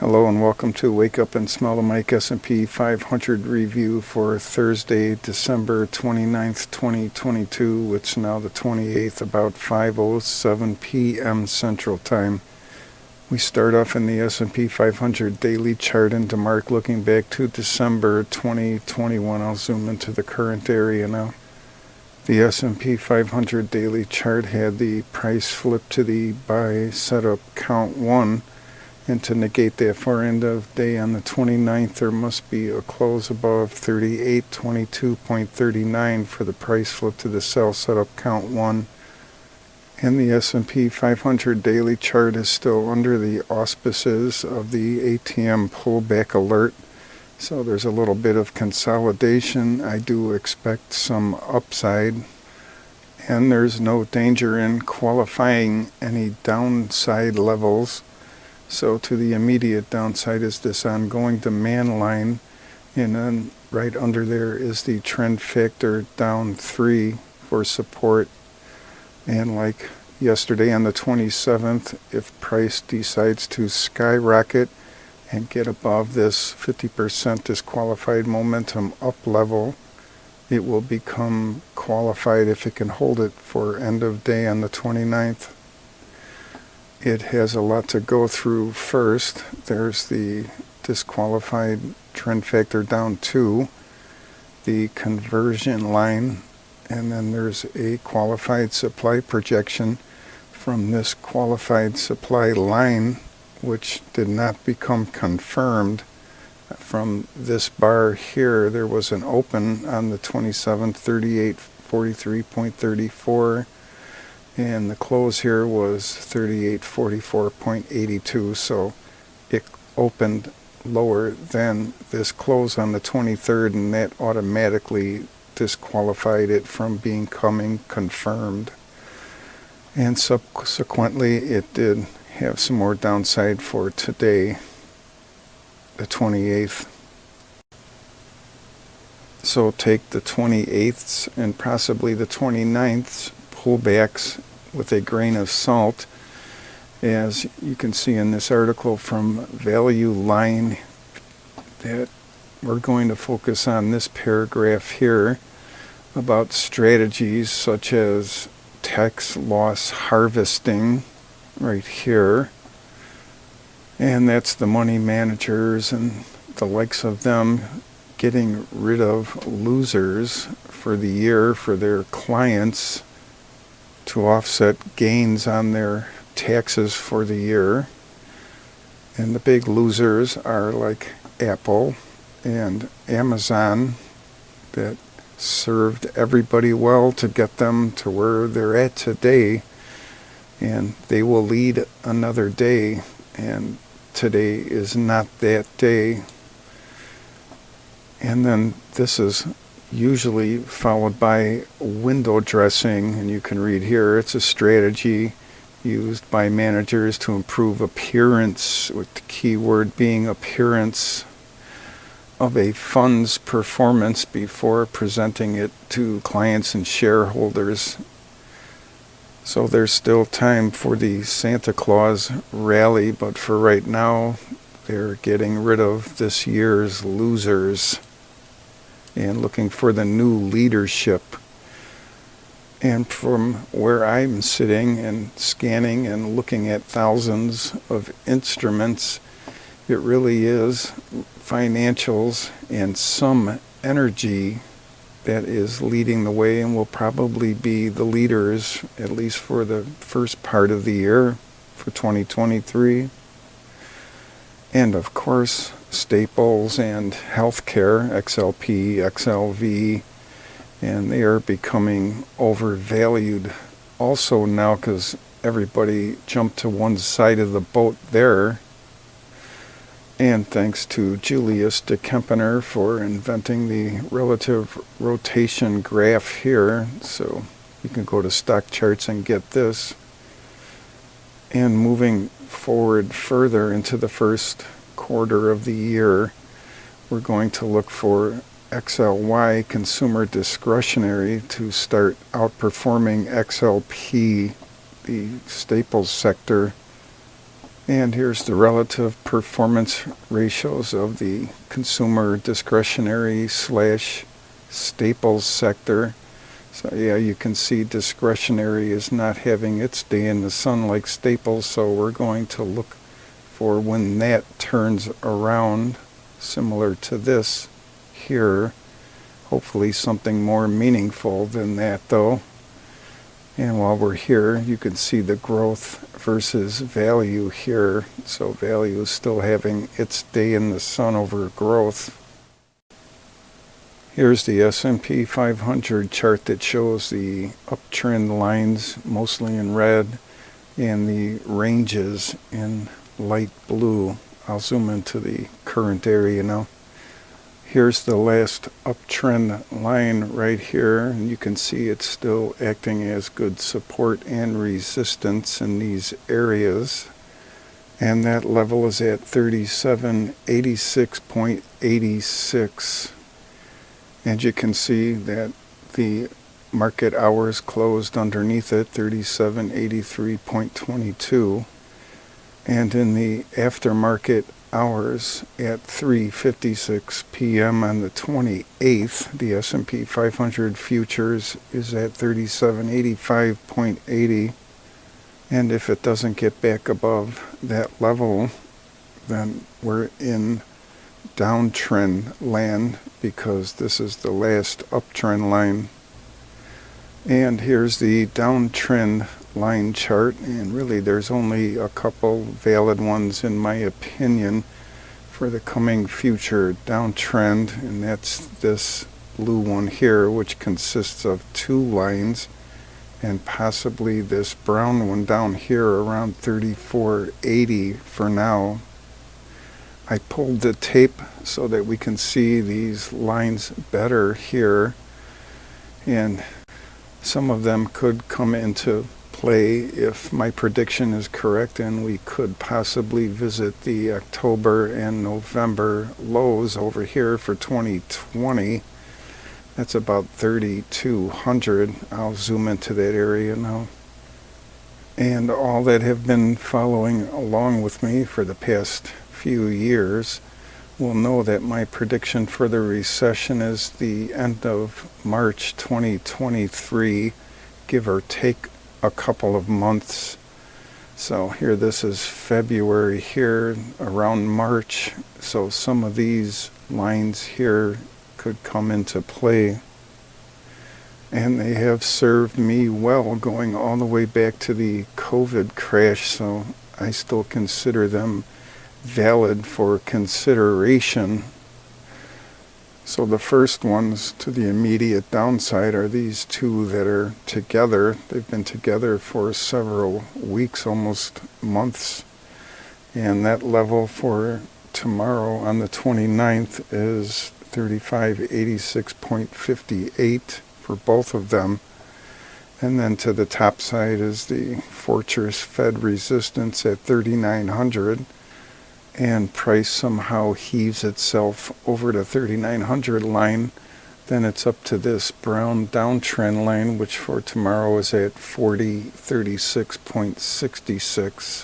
Hello and welcome to Wake Up and Smell the Mic S&P 500 review for Thursday, December 29th, 2022. It's now the 28th, about 5:07 p.m. Central Time. We start off in the S&P 500 daily chart in DeMark looking back to December 2021. I'll zoom into the current area now. The S&P 500 daily chart had the price flip to the buy setup count 1. And to negate that far end of day on the 29th, there must be a close above 3822.39 for the price flip to the sell setup count 1. And the S&P 500 daily chart is still under the auspices of the ATM pullback alert. So there's a little bit of consolidation. I do expect some upside. And there's no danger in qualifying any downside levels. So to the immediate downside is this ongoing demand line, and then right under there is the trend factor down 3 for support. And like yesterday on the 27th, if price decides to skyrocket and get above this 50% disqualified momentum up level, it will become qualified if it can hold it for end of day on the 29th. It has a lot to go through first. There's the disqualified trend factor down 2, the conversion line, and then there's a qualified supply projection from this qualified supply line, which did not become confirmed. From this bar here, there was an open on the 27th, 3843.34. And the close here was 3844.82, so it opened lower than this close on the 23rd, and that automatically disqualified it from becoming confirmed. And subsequently, it did have some more downside for today, the 28th. So take the 28th and possibly the 29th pullbacks with a grain of salt, as you can see in this article from Value Line, that we're going to focus on this paragraph here about strategies such as tax loss harvesting right here, and that's the money managers and the likes of them getting rid of losers for the year for their clients to offset gains on their taxes for the year. And the big losers are like Apple and Amazon, that served everybody well to get them to where they're at today, and they will lead another day, and today is not that day. And then this is usually followed by window dressing, and you can read here, it's a strategy used by managers to improve appearance, with the key word being appearance, of a fund's performance before presenting it to clients and shareholders. So there's still time for the Santa Claus rally, but for right now, they're getting rid of this year's losers and looking for the new leadership. And from where I'm sitting and scanning and looking at thousands of instruments, it really is financials and some energy that is leading the way and will probably be the leaders, at least for the first part of the year for 2023. And of course, staples and healthcare, XLP, XLV, and they are becoming overvalued also now because everybody jumped to one side of the boat there. And thanks to Julius de Kempener for inventing the relative rotation graph here. So you can go to stock charts and get this. And moving forward further into the first quarter of the year, we're going to look for XLY, consumer discretionary, to start outperforming XLP, the staples sector. And here's the relative performance ratios of the consumer discretionary slash staples sector. So yeah, you can see discretionary is not having its day in the sun like staples, so we're going to look for when that turns around, similar to this here. Hopefully something more meaningful than that though. And while we're here, you can see the growth versus value here. So value is still having its day in the sun over growth. Here's the S&P 500 chart that shows the uptrend lines mostly in red and the ranges in light blue. I'll zoom into the current area now. Here's the last uptrend line right here, and you can see it's still acting as good support and resistance in these areas. And that level is at 3786.86. And you can see that the market hours closed underneath it, 3783.22. And in the aftermarket hours at 3:56 p.m. on the 28th, the S&P 500 futures is at 3785.80. And if it doesn't get back above that level, then we're in downtrend land, because this is the last uptrend line. And here's the downtrend line chart, and really there's only a couple valid ones in my opinion for the coming future downtrend, and that's this blue one here, which consists of two lines, and possibly this brown one down here around 3480 for now. I pulled the tape so that we can see these lines better here, and some of them could come into play if my prediction is correct, and we could possibly visit the October and November lows over here for 2020. That's about 3,200. I'll zoom into that area now. And all that have been following along with me for the past few years will know that my prediction for the recession is the end of March 2023, give or take a couple of months. So here, this is February here, around March. So some of these lines here could come into play. And they have served me well going all the way back to the COVID crash, so I still consider them valid for consideration. So the first ones to the immediate downside are these two that are together. They've been together for several weeks, almost months. And that level for tomorrow on the 29th is 3586.58 for both of them. And then to the top side is the Fortress Fed resistance at 3900. And price somehow heaves itself over the 3900 line, then it's up to this brown downtrend line, which for tomorrow is at 4036.66.